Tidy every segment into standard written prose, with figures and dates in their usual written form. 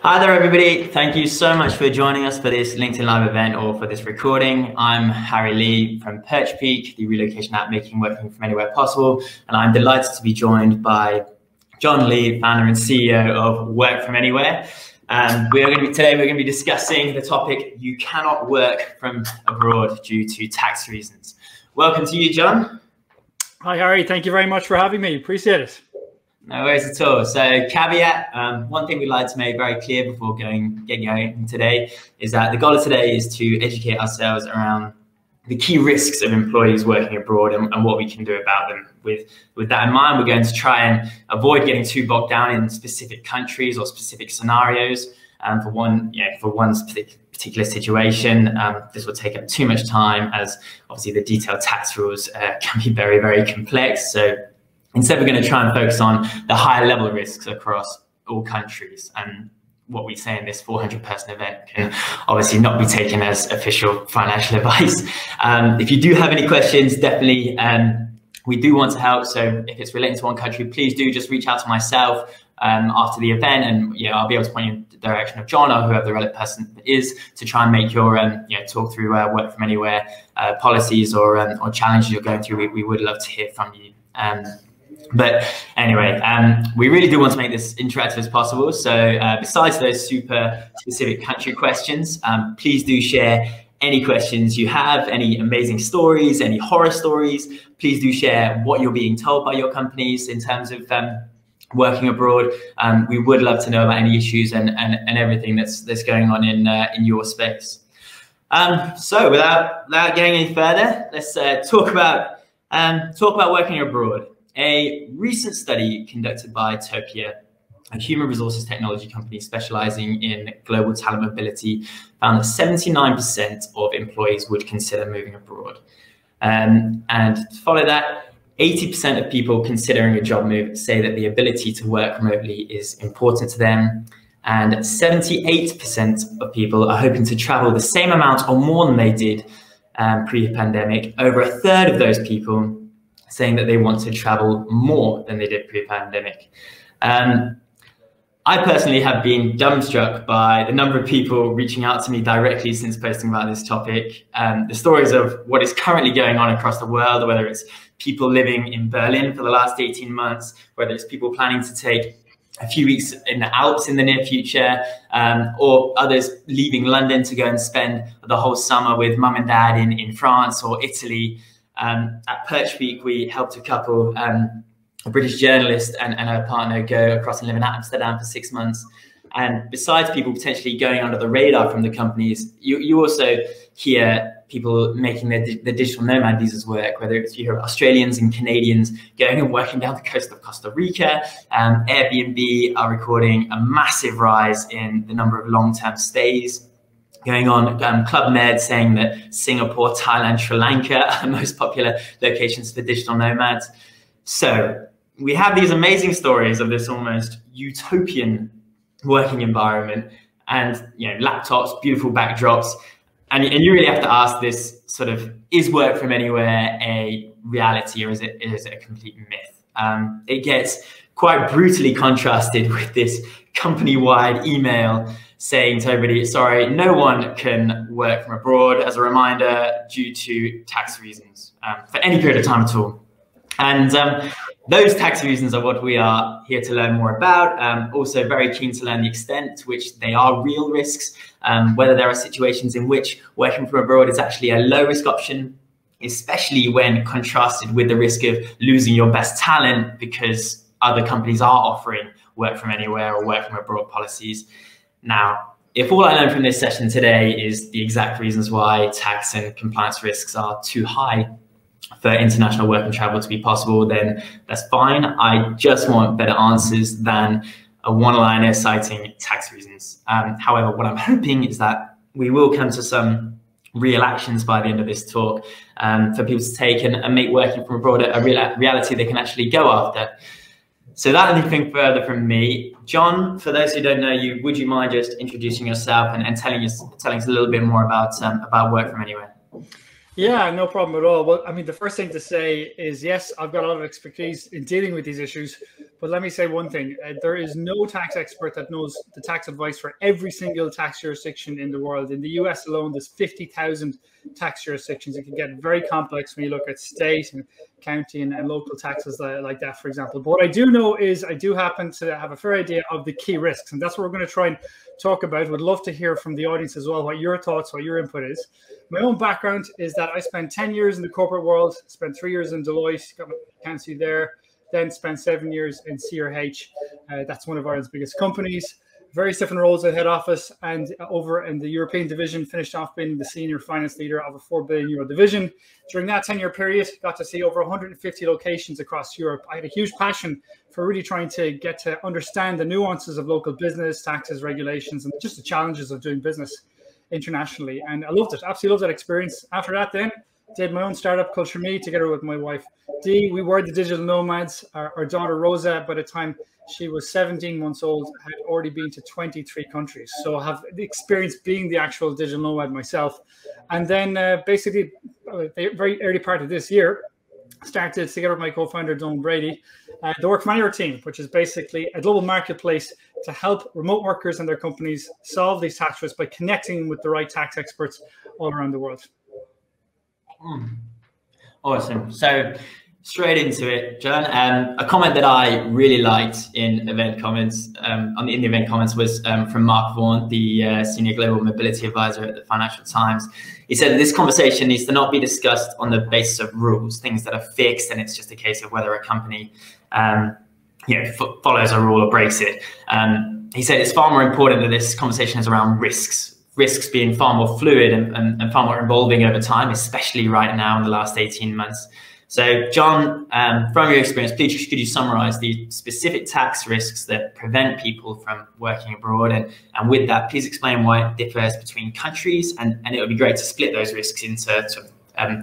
Hi there, everybody. Thank you so much for joining us for this LinkedIn Live event or for this recording. I'm Harry Lee from Perchpeek, the relocation app making working from anywhere possible. And I'm delighted to be joined by John Lee, founder and CEO of Work From Anywhere. Today we're going to be discussing the topic, you cannot work from abroad due to tax reasons. Welcome to you, John. Hi, Harry. Thank you very much for having me. Appreciate it. No worries at all. So caveat, one thing we'd like to make very clear before getting going today is that the goal of today is to educate ourselves around the key risks of employees working abroad and what we can do about them. With that in mind, we're going to try and avoid getting too bogged down in specific countries or specific scenarios. For one particular situation, this will take up too much time, as obviously the detailed tax rules can be very, very complex. So instead, we're going to try and focus on the higher level risks across all countries. And what we say in this 400-person event can obviously not be taken as official financial advice. If you do have any questions, definitely we do want to help. So if it's relating to one country, please do just reach out to myself after the event, and I'll be able to point you in the direction of John or whoever the relevant person is to try and make your talk through work from anywhere policies or challenges you're going through. We would love to hear from you. But anyway, we really do want to make this interactive as possible. So besides those super specific country questions, please do share any questions you have, any amazing stories, any horror stories. Please do share what you're being told by your companies in terms of working abroad. We would love to know about any issues and everything that's going on in your space. So without getting any further, let's talk about working abroad. A recent study conducted by Topia, a human resources technology company specializing in global talent mobility, found that 79% of employees would consider moving abroad. And to follow that, 80% of people considering a job move say that the ability to work remotely is important to them. And 78% of people are hoping to travel the same amount or more than they did pre-pandemic. Over a third of those people saying that they want to travel more than they did pre-pandemic. I personally have been dumbstruck by the number of people reaching out to me directly since posting about this topic. The stories of what is currently going on across the world, whether it's people living in Berlin for the last 18 months, whether it's people planning to take a few weeks in the Alps in the near future, or others leaving London to go and spend the whole summer with mum and dad in France or Italy. At Perchpeek, we helped a couple, a British journalist and her partner, go across and live in Amsterdam for 6 months. And besides people potentially going under the radar from the companies, you also hear people making the digital nomad visas work, whether it's you hear Australians and Canadians going and working down the coast of Costa Rica. Airbnb are recording a massive rise in the number of long-term stays going on. Club Med saying that Singapore, Thailand, Sri Lanka are the most popular locations for digital nomads. So we have these amazing stories of this almost utopian working environment and laptops, beautiful backdrops. And you really have to ask this sort of, is work from anywhere a reality or is it a complete myth? It gets quite brutally contrasted with this company-wide email saying to everybody, sorry, no one can work from abroad, as a reminder, due to tax reasons for any period of time at all. And those tax reasons are what we are here to learn more about. Also very keen to learn the extent to which they are real risks, whether there are situations in which working from abroad is actually a low risk option, especially when contrasted with the risk of losing your best talent because other companies are offering work from anywhere or work from abroad policies. Now, if all I learned from this session today is the exact reasons why tax and compliance risks are too high for international work and travel to be possible, then that's fine. I just want better answers than a one-liner citing tax reasons. However, what I'm hoping is that we will come to some real actions by the end of this talk for people to take and make working from abroad a reality they can actually go after. So without anything further from me, John, for those who don't know you, would you mind just introducing yourself and telling us a little bit more about work from anywhere? Yeah, no problem at all. Well, I mean, the first thing to say is, yes, I've got a lot of expertise in dealing with these issues. But let me say one thing. There is no tax expert that knows the tax advice for every single tax jurisdiction in the world. In the US alone, there's 50,000 tax jurisdictions. It can get very complex when you look at state and county and local taxes like that, for example. But what I do know is I do happen to have a fair idea of the key risks. And that's what we're going to try and talk about. Would love to hear from the audience as well, what your thoughts, what your input is. My own background is that I spent 10 years in the corporate world, spent 3 years in Deloitte, got my accountancy there, then spent 7 years in CRH. That's one of Ireland's biggest companies. Various different roles at head office, and over in the European division, finished off being the senior finance leader of a €4 billion division. During that 10-year period, got to see over 150 locations across Europe. I had a huge passion for really trying to get to understand the nuances of local business, taxes, regulations, and just the challenges of doing business internationally. And I loved it, absolutely loved that experience. After that then, did my own startup, Culture Me, together with my wife, Dee. We were the digital nomads. Our daughter, Rosa, by the time she was 17 months old, had already been to 23 countries. So I have the experience being the actual digital nomad myself. And then basically, the very early part of this year, started together with my co-founder, Don Brady, the Work From Anywhere team, which is basically a global marketplace to help remote workers and their companies solve these tax risks by connecting them with the right tax experts all around the world. Awesome. So straight into it, John. A comment that I really liked in event comments, in the event comments, was from Mark Vaughan, the senior global mobility advisor at the Financial Times. He said that this conversation needs to not be discussed on the basis of rules, things that are fixed, and it's just a case of whether a company follows a rule or breaks it. He said it's far more important that this conversation is around risks being far more fluid and far more evolving over time, especially right now in the last 18 months. So, John, from your experience, please could you summarize the specific tax risks that prevent people from working abroad? And with that, please explain why it differs between countries. And it would be great to split those risks into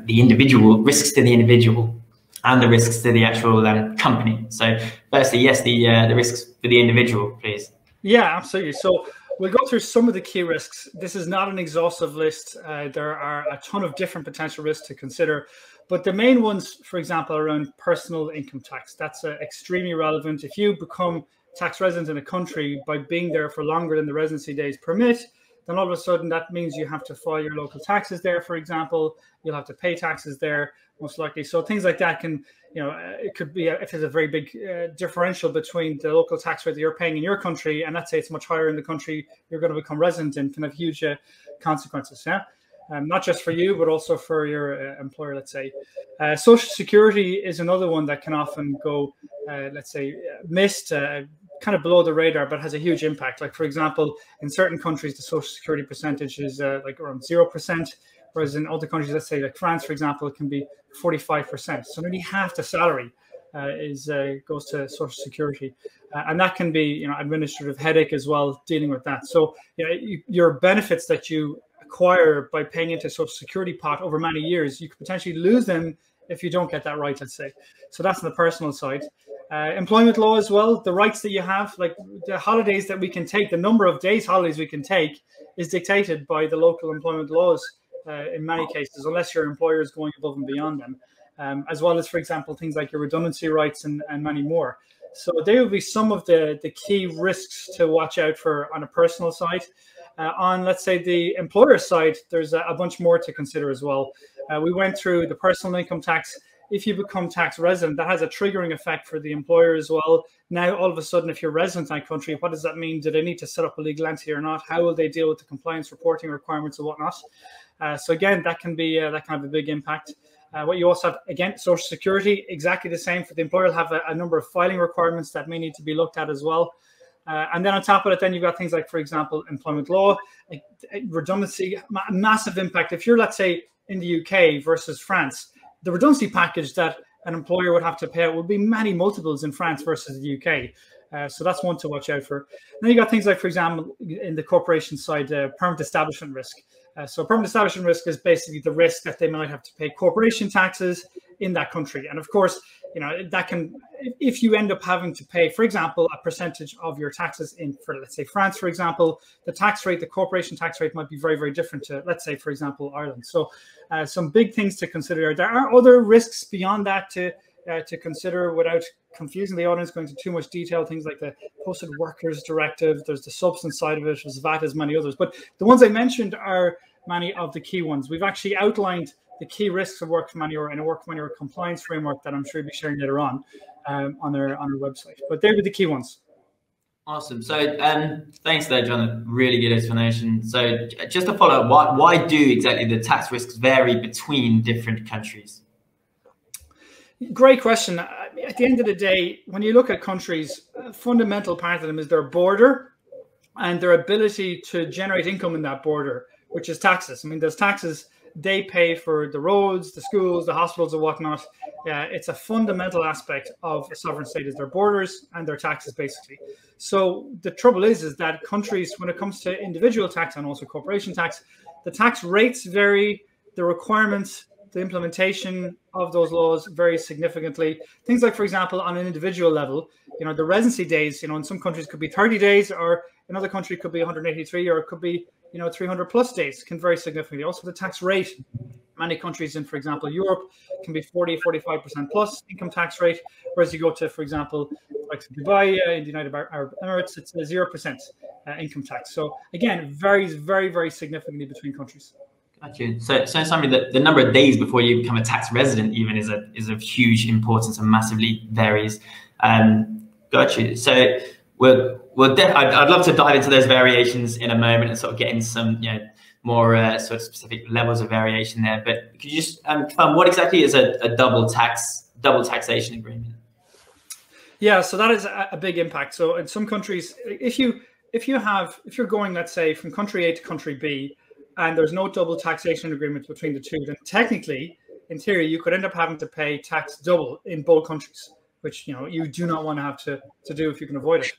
the individual risks to the individual and the risks to the actual company. So, firstly, yes, the risks for the individual, please. Yeah, absolutely. So we'll go through some of the key risks. This is not an exhaustive list. There are a ton of different potential risks to consider. But the main ones, for example, are around personal income tax. That's extremely relevant. If you become tax resident in a country by being there for longer than the residency days permit, then all of a sudden that means you have to file your local taxes there, for example. You'll have to pay taxes there, most likely. So things like that can, it could be, if there's a very big differential between the local tax rate that you're paying in your country, and let's say it's much higher in the country you're going to become resident in, can have huge consequences. Yeah. Not just for you, but also for your employer, let's say. Social Security is another one that can often go, let's say, missed, kind of below the radar, but has a huge impact. Like, for example, in certain countries, the Social Security percentage is like around 0%, whereas in other countries, let's say like France, for example, it can be 45%. So nearly half the salary goes to Social Security. And that can be, administrative headache as well, dealing with that. So your benefits that you acquire by paying into Social Security pot over many years, you could potentially lose them if you don't get that right, let's say. So that's on the personal side. Employment law as well, the rights that you have, like the holidays that we can take, the number of days holidays we can take is dictated by the local employment laws in many cases, unless your employer is going above and beyond them, as well as, for example, things like your redundancy rights and many more. So they would be some of the key risks to watch out for on a personal side. On, let's say, the employer side, there's a bunch more to consider as well. We went through the personal income tax. If you become tax resident, that has a triggering effect for the employer as well. Now, all of a sudden, if you're resident in that country, what does that mean? Do they need to set up a legal entity or not? How will they deal with the compliance reporting requirements and whatnot? So again, that can be that kind of a big impact. What you also have, again, Social Security, exactly the same. For the employer, will have a number of filing requirements that may need to be looked at as well. And then on top of it, then you've got things like, for example, employment law, like redundancy, massive impact. If you're, let's say, in the UK versus France, the redundancy package that an employer would have to pay out would be many multiples in France versus the UK. So that's one to watch out for. Then you got things like, for example, in the corporation side, permanent establishment risk. So permanent establishment risk is basically the risk that they might have to pay corporation taxes in that country. And of course, that can, if you end up having to pay, for example, a percentage of your taxes for, let's say, France, for example, the tax rate, the corporation tax rate might be very, very different to, let's say, for example, Ireland. So some big things to consider. There are other risks beyond that to consider without confusing the audience, going into too much detail, things like the Posted Workers Directive, there's the substance side of it, there's VAT, as many others. But the ones I mentioned are many of the key ones. We've actually outlined the key risks of work manure in a work manure compliance framework that I'm sure we'll be sharing later on our website. But they were the key ones. Awesome. So thanks there, John. Really good explanation. So just to follow up, why do exactly the tax risks vary between different countries? Great question. At the end of the day, when you look at countries, a fundamental part of them is their border and their ability to generate income in that border, which is taxes. I mean, there's taxes they pay for the roads, the schools, the hospitals and whatnot. It's a fundamental aspect of a sovereign state is their borders and their taxes, basically. So the trouble is that countries, when it comes to individual tax and also corporation tax, the tax rates vary, the requirements, the implementation of those laws vary significantly. Things like, for example, on an individual level, the residency days, in some countries could be 30 days, or in other countries could be 183, or it could be 300 plus days, can vary significantly. Also, the tax rate, many countries in, for example, Europe, can be 40-45% plus income tax rate, whereas you go to, for example, like Dubai, in the United Arab Emirates, it's a 0% income tax. So again, varies very, very significantly between countries. Gotcha. So something that the number of days before you become a tax resident even is of huge importance and massively varies. Gotcha. So I'd love to dive into those variations in a moment and sort of get into some more sort of specific levels of variation there. But could you just confirm what exactly is a double taxation agreement? Yeah, so that is a big impact. So in some countries, if you're going, let's say, from country A to country B, and there's no double taxation agreement between the two, then technically, in theory, you could end up having to pay tax double in both countries, which you do not want to have to do if you can avoid it.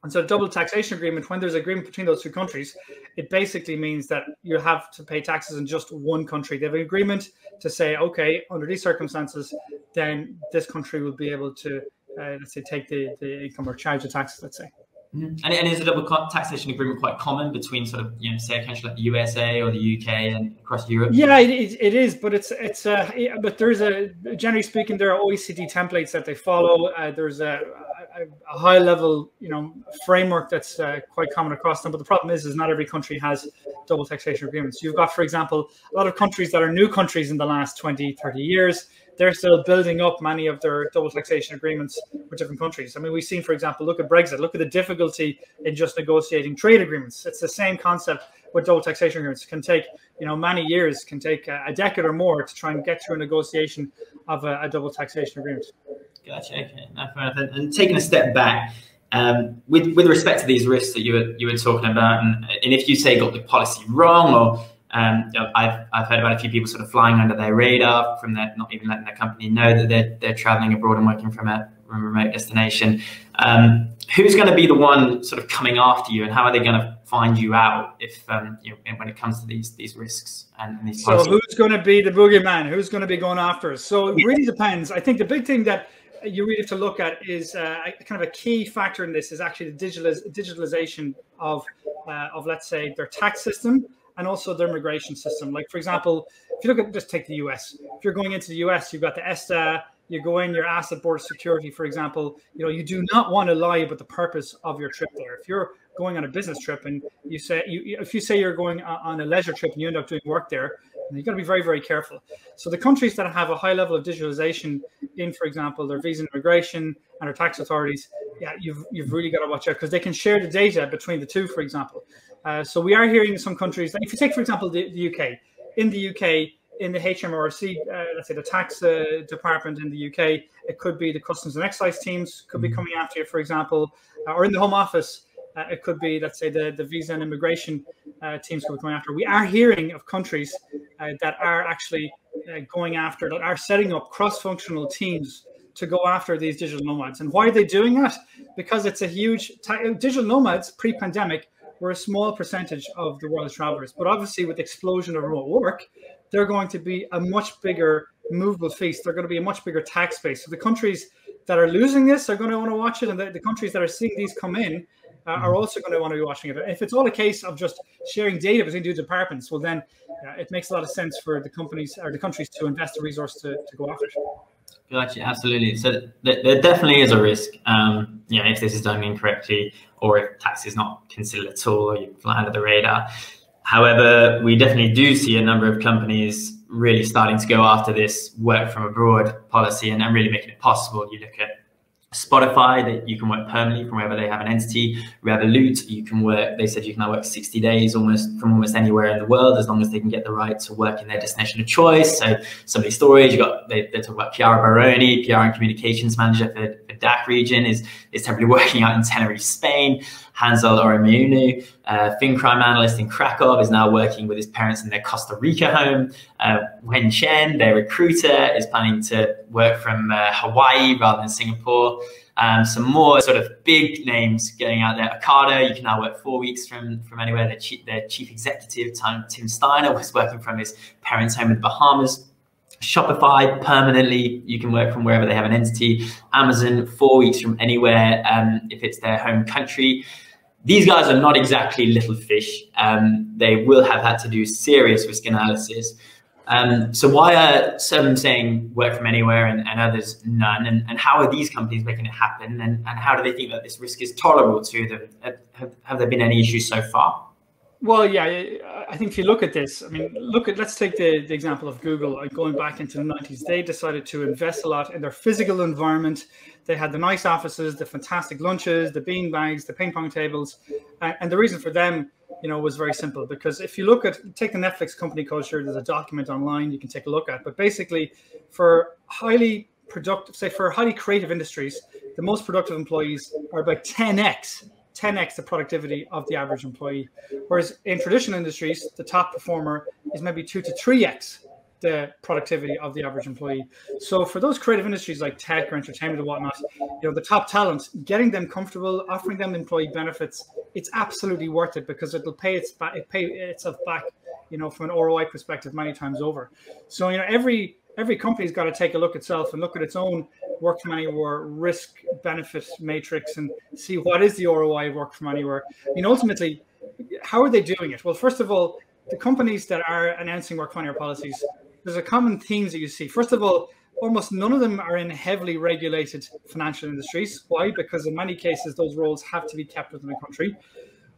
And so double taxation agreement, when there's agreement between those two countries, it basically means that you have to pay taxes in just one country. They have an agreement to say, okay, under these circumstances, then this country will be able to, let's say, take the income or charge the taxes, let's say. Mm-hmm. And is a double taxation agreement quite common between sort of, say, a country like the USA or the UK and across Europe? Yeah, it is, but but there's generally speaking, there are OECD templates that they follow. There's a high level, framework that's quite common across them. But the problem is not every country has double taxation agreements. You've got, for example, a lot of countries that are new countries in the last 20, 30 years. They're still building up many of their double taxation agreements with different countries. I mean, we've seen, for example, look at Brexit. Look at the difficulty in just negotiating trade agreements. It's the same concept with double taxation agreements. It can take, many years, can take a decade or more to try and get through a negotiation of a double taxation agreement. Gotcha. Okay. No, fair enough. And taking a step back, with respect to these risks that you were talking about, and if you say got the policy wrong, or I've heard about a few people sort of flying under their radar from not even letting their company know that they're traveling abroad and working from a remote destination. Who's going to be the one sort of coming after you, and how are they going to find you out if when it comes to these risks and these policies? So who's going to be the boogeyman? Who's going to be going after us? So it really depends. I think the big thing that you really have to look at is kind of a key factor in this is actually the digitalization of let's say their tax system and also their immigration system. Like, for example, if you look at, just take the US. If you're going into the US, you've got the ESTA, you go in, your asset border security, for example. You do not want to lie about the purpose of your trip there. If you're going on a business trip and if you say you're going on a leisure trip and you end up doing work there, you've got to be very, very careful. So the countries that have a high level of digitalization in, for example, their visa and immigration and their tax authorities, you've really got to watch out, because they can share the data between the two, for example. So we are hearing in some countries that, if you take, for example, the UK, in the UK, in the HMRC, let's say the tax department in the UK, it could be the customs and excise teams could be coming after you, for example, or in the Home Office, it could be, let's say, the visa and immigration teams could be coming after. We are hearing of countries that are actually going after, that are setting up cross-functional teams to go after these digital nomads. And why are they doing that? Because it's a huge, digital nomads pre-pandemic were a small percentage of the world's travelers. But obviously with the explosion of remote work, they're going to be a much bigger movable feast. They're going to be a much bigger tax base. So the countries that are losing this are going to want to watch it, and the countries that are seeing these come in are also going to want to be watching it. If it's all a case of just sharing data between two departments, well, then it makes a lot of sense for the companies or the countries to invest the resource to go after it. Gotcha, absolutely. So there definitely is a risk, if this is done incorrectly, or if tax is not considered at all, or you fly under the radar. However, we definitely do see a number of companies really starting to go after this work from abroad policy and really making it possible. You look at Spotify, that you can work permanently from wherever they have an entity. Revolut, you can work, they said you can now work 60 days from almost anywhere in the world, as long as they can get the right to work in their destination of choice. So somebody storage, they talk about Chiara Baroni, PR and communications manager for DACH region, is temporarily working out in Tenerife, Spain. Hansel Oremunu, fin crime analyst in Krakow, is now working with his parents in their Costa Rica home. Wen Chen, their recruiter, is planning to work from Hawaii rather than Singapore. Some more sort of big names going out there. Ocado, you can now work 4 weeks from anywhere. Their chief executive, Tim Steiner, was working from his parents' home in the Bahamas. Shopify, permanently, you can work from wherever they have an entity. Amazon, 4 weeks from anywhere if it's their home country. These guys are not exactly little fish. They will have had to do serious risk analysis. So why are some saying work from anywhere and others none? And how are these companies making it happen? And how do they think that this risk is tolerable to them? Have there been any issues so far? Well, yeah, I think if you look at this, I mean, let's take the example of Google. Going back into the 90s, they decided to invest a lot in their physical environment. They had the nice offices, the fantastic lunches, the bean bags, the ping pong tables. And the reason for them, was very simple. Because if you take the Netflix company culture, there's a document online you can take a look at. But basically, for highly creative industries, the most productive employees are about 10x the productivity of the average employee. Whereas in traditional industries, the top performer is maybe 2 to 3x the productivity of the average employee. So for those creative industries like tech or entertainment and whatnot, the top talent, getting them comfortable, offering them employee benefits, it's absolutely worth it, because it'll pay itself back, from an ROI perspective many times over. So, every company's got to take a look at itself and look at its own work from anywhere risk benefit matrix and see what is the ROI of work from anywhere. Ultimately, how are they doing it? Well, first of all, the companies that are announcing work from anywhere policies, there's a common themes that you see. First of all, almost none of them are in heavily regulated financial industries. Why? Because in many cases, those roles have to be kept within the country.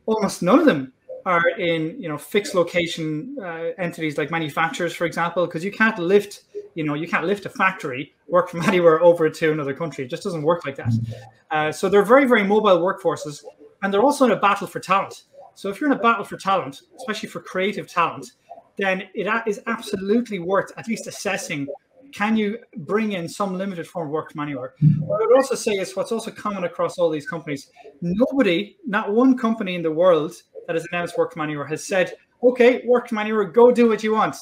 Almost none of them are in, fixed location entities like manufacturers, for example, because you can't lift a factory, work from anywhere over to another country. It just doesn't work like that. So they're very, very mobile workforces, and they're also in a battle for talent. So if you're in a battle for talent, especially for creative talent, then it is absolutely worth at least assessing, can you bring in some limited form of work from anywhere? What I would also say is what's also common across all these companies, not one company in the world that has announced work from anywhere has said, okay, work from anywhere, go do what you want.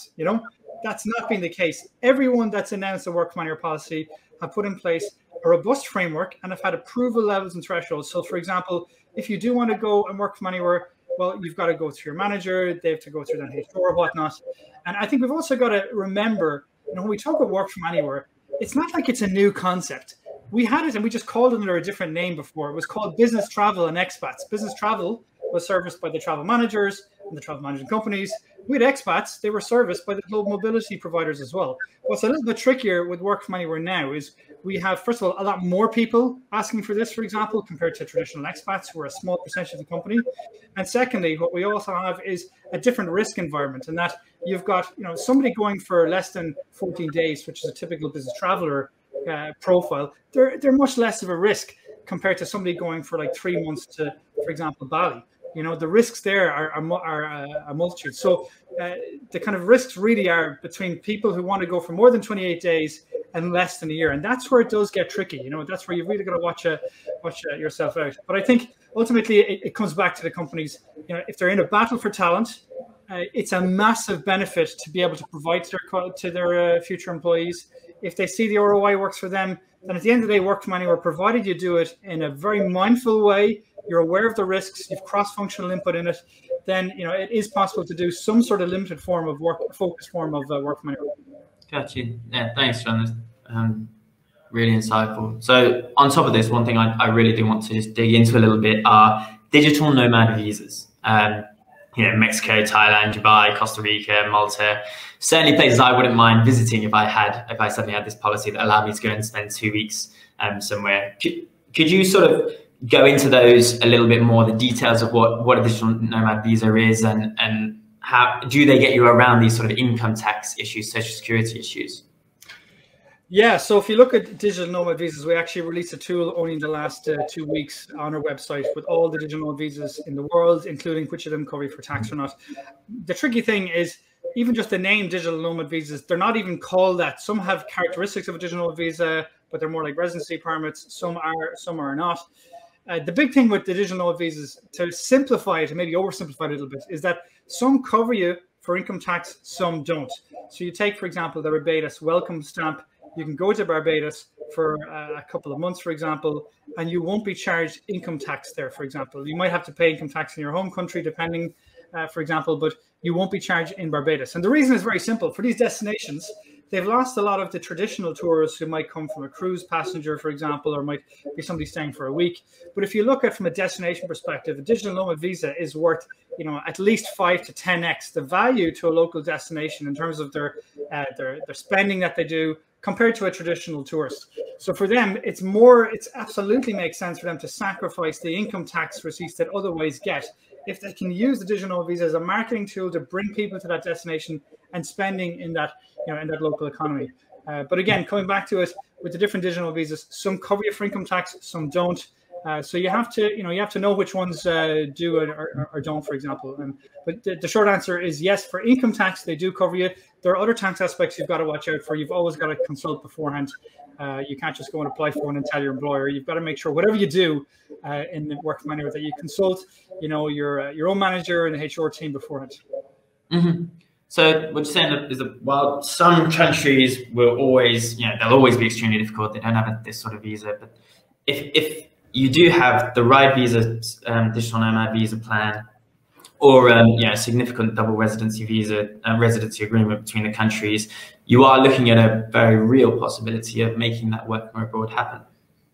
That's not been the case. Everyone that's announced a work from anywhere policy have put in place a robust framework and have had approval levels and thresholds. So for example, if you do want to go and work from anywhere, well, you've got to go through your manager, they have to go through their HR or whatnot. And I think we've also got to remember, when we talk about work from anywhere, it's not like it's a new concept. We had it and we just called it under a different name before. It was called business travel and expats. Business travel was serviced by the travel managers and the travel management companies. With expats, they were serviced by the global mobility providers as well. What's a little bit trickier with work from anywhere now is we have, first of all, a lot more people asking for this, for example, compared to traditional expats, who are a small percentage of the company. And secondly, what we also have is a different risk environment, in that you've got somebody going for less than 14 days, which is a typical business traveler profile. They're much less of a risk compared to somebody going for like 3 months to, for example, Bali. The risks there are a multitude. So the kind of risks really are between people who want to go for more than 28 days and less than a year. And that's where it does get tricky. That's where you've really got to watch yourself out. But I think ultimately it comes back to the companies. If they're in a battle for talent, it's a massive benefit to be able to provide to their future employees. If they see the ROI works for them, then at the end of the day, work from anywhere, provided you do it in a very mindful way, you're aware of the risks, you've cross-functional input in it, then it is possible to do some sort of limited form of work, focused form of work from anywhere. Got you. Yeah, thanks, John. That's, really insightful. So on top of this, one thing I really do want to just dig into a little bit are digital nomad visas. Mexico, Thailand, Dubai, Costa Rica, Malta, certainly places I wouldn't mind visiting if I suddenly had this policy that allowed me to go and spend 2 weeks somewhere. Could you sort of go into those a little bit more, the details of what a digital nomad visa is, and how do they get you around these sort of income tax issues, social security issues? Yeah, so if you look at digital nomad visas, we actually released a tool only in the last 2 weeks on our website with all the digital nomad visas in the world, including which of them cover you for tax or not. The tricky thing is, even just the name digital nomad visas, they're not even called that. Some have characteristics of a digital nomad visa, but they're more like residency permits. Some are not. The big thing with the digital nomad visas, to simplify it, and maybe oversimplify it a little bit, is that some cover you for income tax, some don't. So you take, for example, the Barbados welcome stamp. You can go to Barbados for a couple of months, for example, and you won't be charged income tax there, for example. You might have to pay income tax in your home country, depending, for example, but you won't be charged in Barbados. And the reason is very simple. For these destinations, they've lost a lot of the traditional tourists who might come from a cruise passenger, for example, or might be somebody staying for a week. But if you look at from a destination perspective, a digital nomad visa is worth, at least 5 to 10x the value to a local destination in terms of their spending that they do, compared to a traditional tourist. So for them, it's absolutely makes sense for them to sacrifice the income tax receipts that otherwise get if they can use the digital visa as a marketing tool to bring people to that destination and spending in that, in that local economy. But again, coming back to it, with the different digital visas, some cover you for income tax, some don't. So you have to know which ones do or don't, for example. But the short answer is yes, for income tax, they do cover you. There are other tax aspects you've got to watch out for. You've always got to consult beforehand. You can't just go and apply for one and tell your employer. You've got to make sure whatever you do in the work manner that you consult, your own manager and the HR team beforehand. Mm-hmm. So what you're saying is that while some countries will always, they'll always be extremely difficult. They don't have this sort of visa. But if you do have the right visa, digital nomad visa plan, or a significant double residency visa, residency agreement between the countries, you are looking at a very real possibility of making that work from abroad happen.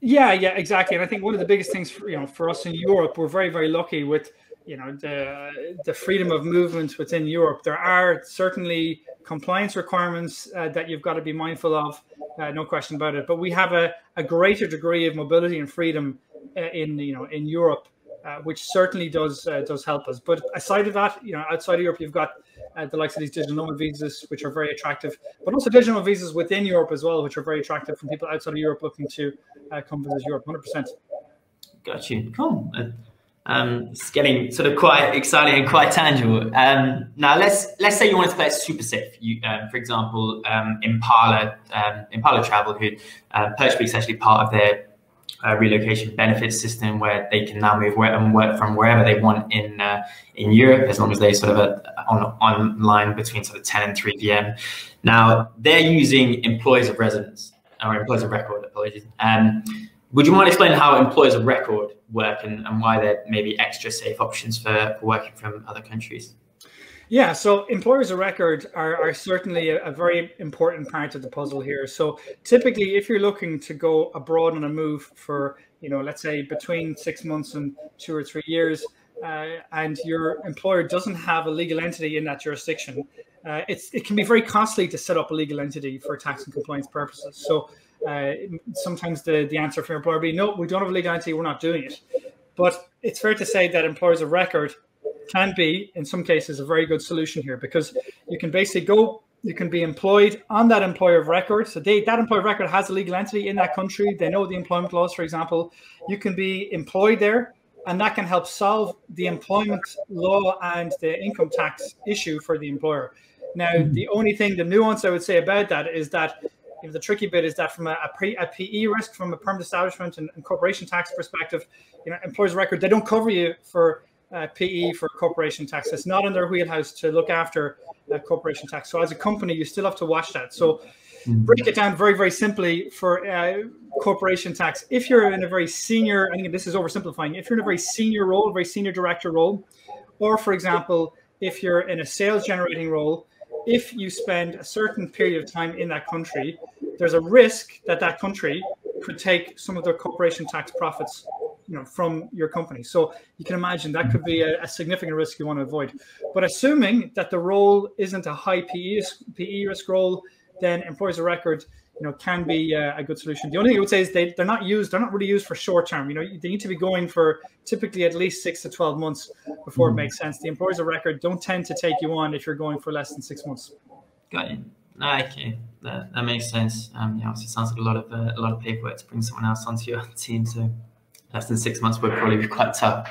Yeah, exactly. And I think one of the biggest things for us in Europe, we're very, very lucky with the freedom of movement within Europe. There are certainly compliance requirements that you've got to be mindful of, no question about it. But we have a greater degree of mobility and freedom in Europe, which certainly does help us. But aside of that, outside of Europe, you've got the likes of these digital nomad visas, which are very attractive, but also digital visas within Europe as well, which are very attractive from people outside of Europe looking to come visit Europe. 100%. Got you. Cool. It's getting sort of quite exciting and quite tangible. Now, let's say you wanted to play it super safe. For example, Impala Travel, who PerchPeeks is actually part of their relocation benefits system, where they can now move and work from wherever they want in Europe, as long as they sort of are online between sort of 10 and 3 p.m. Now, they're using employees of residence, or employees of record, apologies. Would you mind explaining how employees of record work and why they're maybe extra safe options for working from other countries? Yeah, so employers of record are certainly a very important part of the puzzle here. So typically, if you're looking to go abroad on a move for, let's say between 6 months and 2 or 3 years, and your employer doesn't have a legal entity in that jurisdiction, it can be very costly to set up a legal entity for tax and compliance purposes. So sometimes the answer from your employer will be, no, we don't have a legal entity, we're not doing it. But it's fair to say that employers of record can be, in some cases, a very good solution here, because you can basically you can be employed on that employer of record. So that employer of record has a legal entity in that country. They know the employment laws, for example. You can be employed there, and that can help solve the employment law and the income tax issue for the employer. Now, the nuance I would say about that is that the tricky bit is that from a PE risk, from a permanent establishment and corporation tax perspective, employers of record, they don't cover you for PE for corporation tax. It's not in their wheelhouse to look after corporation tax. So as a company, you still have to watch that. So break it down very, very simply for corporation tax. If you're in a very senior, I think this is oversimplifying, if you're in a very senior role, very senior director role, or for example, if you're in a sales generating role, if you spend a certain period of time in that country, there's a risk that that country could take some of their corporation tax profits, from your company. So you can imagine that could be a significant risk you want to avoid. But assuming that the role isn't a high PE risk role, then employers of record, can be a good solution. The only thing I would say is they're not really used for short term. They need to be going for typically at least 6 to 12 months before it makes sense. The employers of record don't tend to take you on if you're going for less than 6 months. Got you. Okay, that makes sense. Obviously, it sounds like a lot of paperwork to bring someone else onto your team. So less than 6 months would probably be quite tough.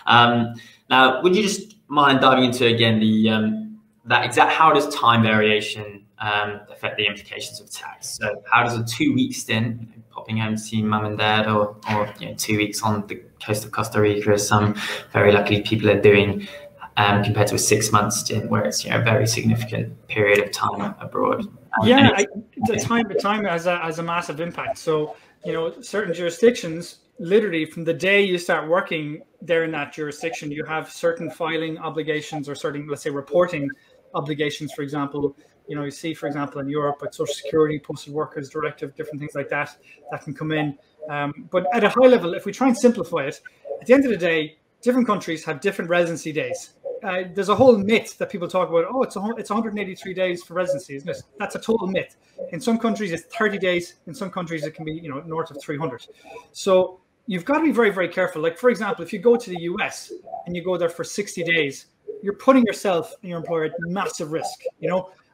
Now, would you just mind diving into again how does time variation affect the implications of tax? So how does a 2-week stint, popping home to see mum and dad, or 2 weeks on the coast of Costa Rica, as some very lucky people are doing, compared to a 6-month stint where it's a very significant period of time abroad? The time has a massive impact. So certain jurisdictions, literally from the day you start working there in that jurisdiction, you have certain filing obligations or certain, let's say, reporting obligations. For example, you see, for example, in Europe, but Social Security, Postal Workers Directive, different things like that can come in. But at a high level, if we try and simplify it, at the end of the day, different countries have different residency days. There's a whole myth that people talk about. Oh, it's 183 days for residency, isn't it? That's a total myth. In some countries, it's 30 days. In some countries, it can be north of 300. So you've got to be very, very careful. Like, for example, if you go to the US and you go there for 60 days, you're putting yourself and your employer at massive risk.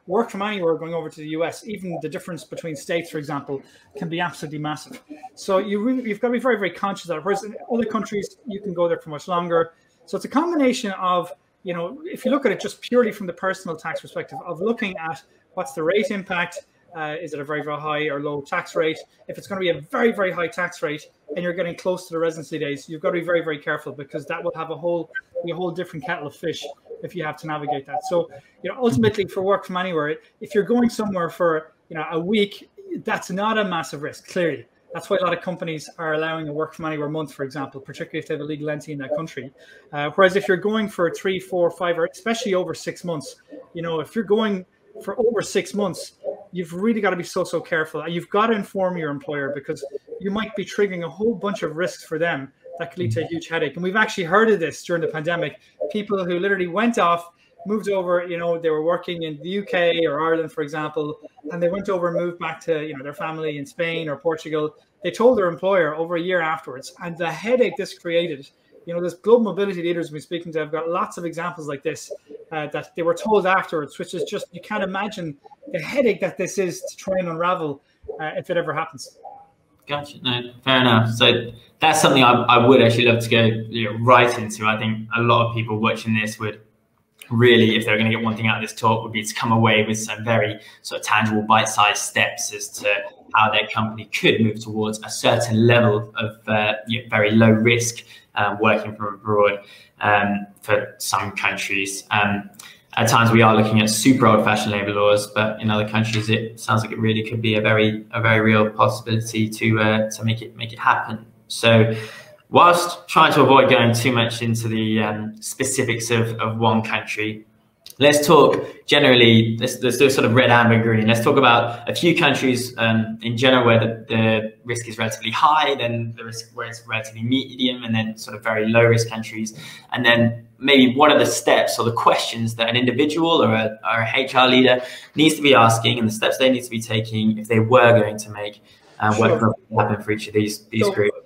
Work from anywhere going over to the US, even the difference between states, for example, can be absolutely massive. So you've got to be very, very conscious of that. Whereas in other countries, you can go there for much longer. So it's a combination of, if you look at it just purely from the personal tax perspective, of looking at what's the rate impact. Is it a very, very high or low tax rate? If it's going to be a very, very high tax rate and you're getting close to the residency days, you've got to be very, very careful, because that will have a whole different kettle of fish if you have to navigate that. So, ultimately for work from anywhere, if you're going somewhere for, a week, that's not a massive risk, clearly. That's why a lot of companies are allowing a work from anywhere month, for example, particularly if they have a legal entity in that country. Whereas if you're going for 3, 4, 5, or especially over 6 months, if you're going for over 6 months, you've really got to be so careful. And you've got to inform your employer, because you might be triggering a whole bunch of risks for them that could lead to a huge headache. And we've actually heard of this during the pandemic. People who literally went off, moved over, they were working in the UK or Ireland, for example, and they went over and moved back to, their family in Spain or Portugal. They told their employer over a year afterwards, and the headache this created. There's global mobility leaders we're speaking to. I've got lots of examples like this that they were told afterwards, which is just, you can't imagine the headache that this is to try and unravel if it ever happens. Gotcha. No, fair enough. So that's something I would actually love to go right into. I think a lot of people watching this would really, if they're going to get one thing out of this talk, would be to come away with some very sort of tangible bite-sized steps as to how their company could move towards a certain level of very low risk working from abroad for some countries. At times we are looking at super old-fashioned labour laws, but in other countries it sounds like it really could be a very real possibility to make it happen. So, whilst trying to avoid going too much into the specifics of one country, let's talk generally. Let's do a sort of red, amber, green. Let's talk about a few countries in general where the risk is relatively high, then the risk where it's relatively medium, and then sort of very low risk countries. And then maybe what are the steps or the questions that an individual or a HR leader needs to be asking, and the steps they need to be taking if they were going to make work happen for each of these groups.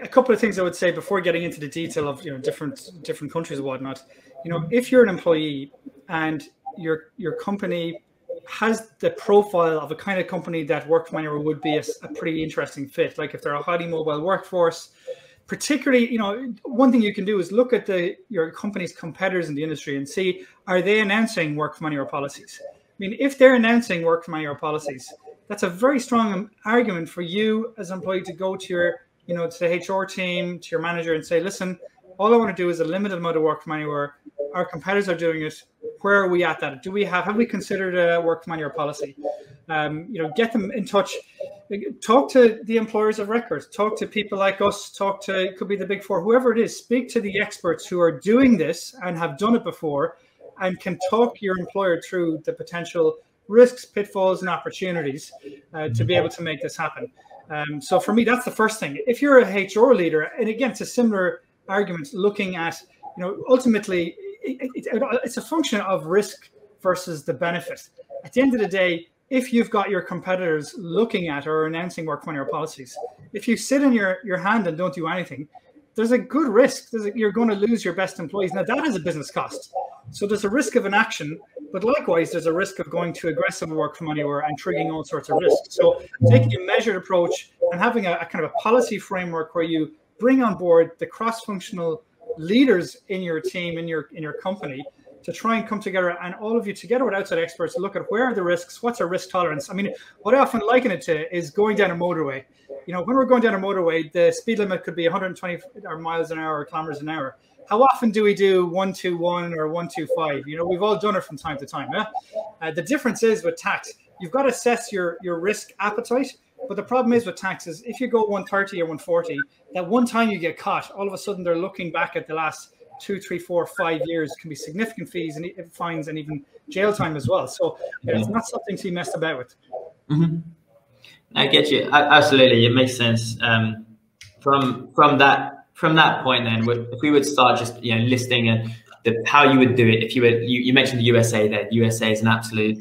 A couple of things I would say before getting into the detail of different countries and whatnot. If you're an employee and your company has the profile of a kind of company that work from anywhere would be a pretty interesting fit. Like if they're a highly mobile workforce, particularly, one thing you can do is look at your company's competitors in the industry and see, are they announcing work from anywhere policies? I mean, if they're announcing work from anywhere policies, that's a very strong argument for you as an employee to go to your to the HR team, to your manager, and say, listen, all I want to do is a limited amount of work from anywhere. Our competitors are doing it. Where are we at that? Have we considered a work from anywhere policy? Get them in touch. Talk to the employers of record. Talk to people like us. It could be the Big Four, whoever it is. Speak to the experts who are doing this and have done it before, and can talk your employer through the potential risks, pitfalls, and opportunities to be able to make this happen. So for me, that's the first thing. If you're a HR leader, and again, it's a similar argument, looking at, ultimately, it's a function of risk versus the benefit. At the end of the day, if you've got your competitors looking at or announcing work from anywhere policies, if you sit in your hand and don't do anything, there's a good risk. You're going to lose your best employees. Now, that is a business cost. So there's a risk of inaction, but likewise, there's a risk of going to aggressive work from anywhere and triggering all sorts of risks. So taking a measured approach and having a kind of a policy framework where you bring on board the cross-functional leaders in your team, in your company, to try and come together, and all of you together with outside experts look at where are the risks, what's our risk tolerance. I mean, what I often liken it to is going down a motorway. When we're going down a motorway, the speed limit could be 120 miles an hour or kilometers an hour. How often do we do 121 or 125? We've all done it from time to time. Yeah? The difference is with tax, you've got to assess your risk appetite. But the problem is with taxes, if you go 130 or 140, that one time you get caught, all of a sudden they're looking back at the last 2, 3, 4, 5 years, can be significant fees and fines and even jail time as well. So it's not something to be messed about with. Mm-hmm. I get you. Absolutely, it makes sense. From that point, then, if we would start just listing how you would do it. If you mentioned the USA, that USA is an absolute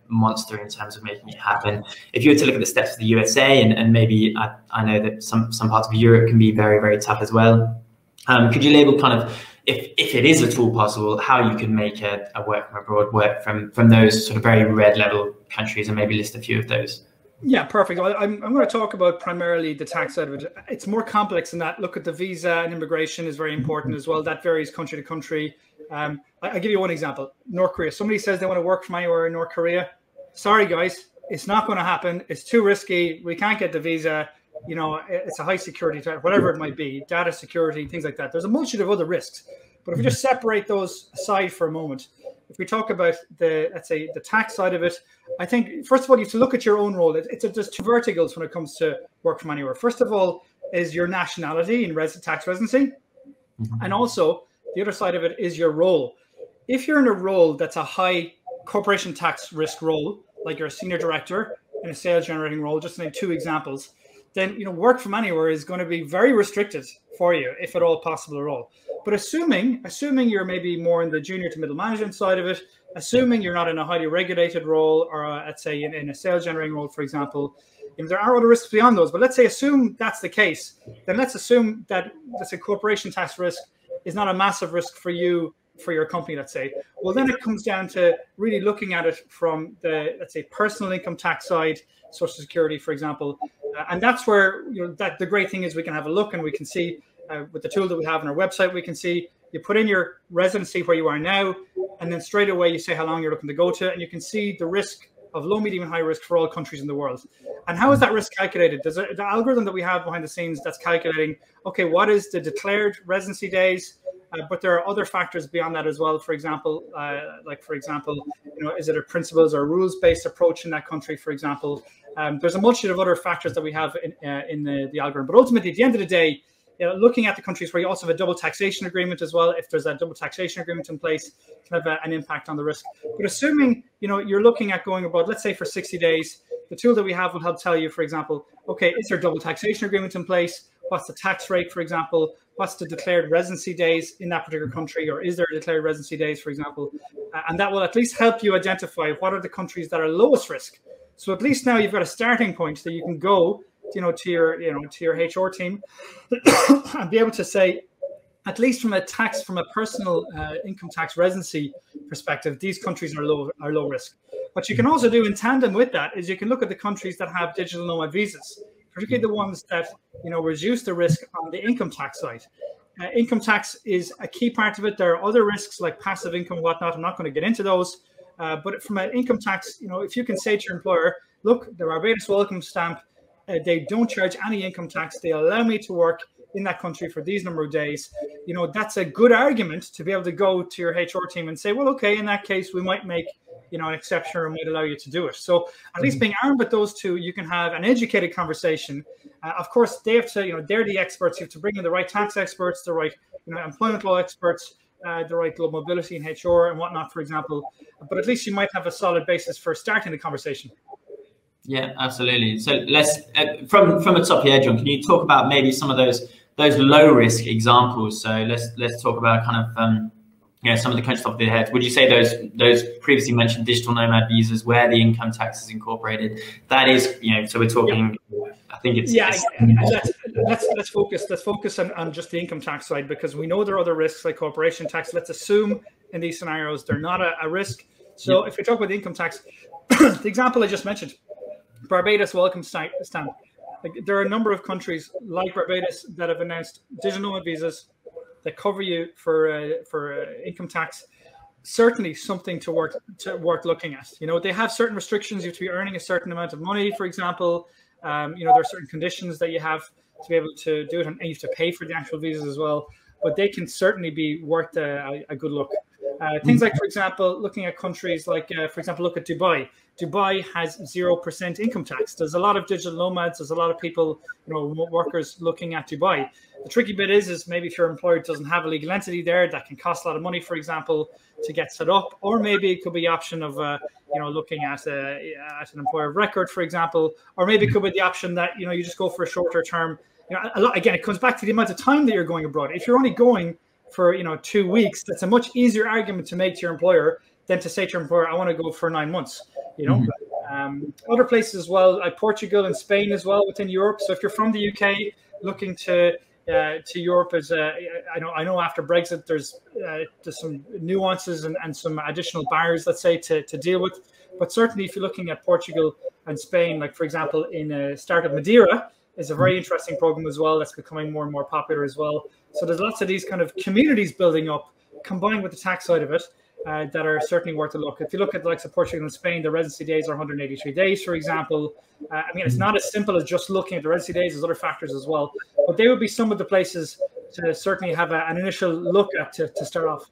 monster in terms of making it happen. If you were to look at the steps of the USA, and maybe I know that some parts of Europe can be very, very tough as well. Could you label kind of, if it is at all possible, how you could make a work from abroad work from those sort of very red level countries, and maybe list a few of those? Yeah, perfect. I'm going to talk about primarily the tax side of it. It's more complex than that. Look at the visa and immigration is very important as well. That varies country to country. I'll give you one example. North Korea. Somebody says they want to work from anywhere in North Korea. Sorry, guys, it's not going to happen. It's too risky. We can't get the visa. It's a high security threat, whatever it might be, data security, things like that. There's a multitude of other risks. But if we just separate those aside for a moment, if we talk about the tax side of it, I think, first of all, you have to look at your own role. There's two verticals when it comes to work from anywhere. First of all is your nationality in tax residency. And also, the other side of it is your role. If you're in a role that's a high corporation tax risk role, like you're a senior director in a sales generating role, just to name two examples, then work from anywhere is going to be very restricted for you, if at all possible at all. But assuming you're maybe more in the junior to middle management side of it, assuming you're not in a highly regulated role, or let's say in a sales generating role, for example, there are other risks beyond those. But let's say assume that's the case, then let's assume that a corporation tax risk is not a massive risk for you, for your company, let's say. Well, then it comes down to really looking at it from the, let's say, personal income tax side, Social Security, for example. And that's where, that the great thing is we can have a look and we can see with the tool that we have on our website, we can see you put in your residency where you are now, and then straight away you say how long you're looking to go to, and you can see the risk of low, medium, and high risk for all countries in the world. And how is that risk calculated? There's the algorithm that we have behind the scenes that's calculating, okay, what is the declared residency days? But there are other factors beyond that as well. For example, is it a principles or rules-based approach in that country, for example? There's a multitude of other factors that we have in the algorithm. But ultimately, at the end of the day, looking at the countries where you also have a double taxation agreement as well, if there's a double taxation agreement in place, it can have an impact on the risk. But assuming you're looking at going about, let's say, for 60 days, the tool that we have will help tell you, for example, okay, is there a double taxation agreement in place? What's the tax rate, for example? What's the declared residency days in that particular country, or is there declared residency days, for example? And that will at least help you identify what are the countries that are lowest risk. So at least now you've got a starting point that you can go, to your HR team and be able to say, at least from a personal income tax residency perspective, these countries are low risk. What you can also do in tandem with that is you can look at the countries that have digital nomad visas, particularly the ones that reduce the risk on the income tax side. Income tax is a key part of it. There are other risks like passive income and whatnot. I'm not going to get into those. But from an income tax, if you can say to your employer, look, the Barbados welcome stamp, they don't charge any income tax. They allow me to work in that country for these number of days. That's a good argument to be able to go to your HR team and say, well, okay, in that case, we might make an exception or might allow you to do it. So at least being armed with those two, you can have an educated conversation. Of course, they have to, they're the experts. You have to bring in the right tax experts, the right employment law experts, the right global mobility in HR and whatnot, for example. But at least you might have a solid basis for starting the conversation. Yeah, absolutely. So let's from the top here, John. Can you talk about maybe some of those low risk examples? So let's talk about kind of some of the countries off the head. Would you say those previously mentioned digital nomad visas where the income tax is incorporated? That is, so we're talking. Yeah. I think it's let's focus on just the income tax side, because we know there are other risks like corporation tax. Let's assume in these scenarios they're not a risk. So if we talk about the income tax, the example I just mentioned, Barbados welcome stamp. Like, there are a number of countries like Barbados that have announced digital nomad visas that cover you for income tax. Certainly something worth looking at. They have certain restrictions. You have to be earning a certain amount of money, for example. There are certain conditions that you have to be able to do it, and you have to pay for the actual visas as well. But they can certainly be worth a good look. Things like, for example, looking at countries like, for example, look at Dubai. Dubai has 0% income tax. There's a lot of digital nomads. There's a lot of people, remote workers looking at Dubai. The tricky bit is maybe if your employer doesn't have a legal entity there, that can cost a lot of money, for example, to get set up. Or maybe it could be the option of, looking at an employer of record, for example. Or maybe it could be the option that, you just go for a shorter term. Again, it comes back to the amount of time that you're going abroad. If you're only going for 2 weeks, that's a much easier argument to make to your employer than to say to your employer, I want to go for 9 months. Other places as well, like Portugal and Spain as well within Europe. So if you're from the UK looking to Europe, as I know after Brexit there's some nuances and some additional barriers, let's say, to deal with. But certainly if you're looking at Portugal and Spain, like for example in Startup Madeira is a very interesting program as well that's becoming more and more popular as well. So there's lots of these kind of communities building up combined with the tax side of it. That are certainly worth a look. If you look at the likes of Portugal and Spain, the residency days are 183 days, for example. It's not as simple as just looking at the residency days. There's other factors as well. But they would be some of the places to certainly have an initial look at to start off.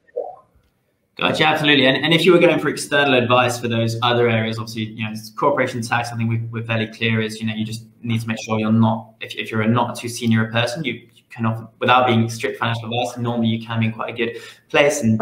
Gotcha, absolutely. And if you were going for external advice for those other areas, obviously, corporation tax, I think we're fairly clear is, you just need to make sure you're not, if you're not too senior a person, you can offer, without being strict financial advice, normally you can be in quite a good place and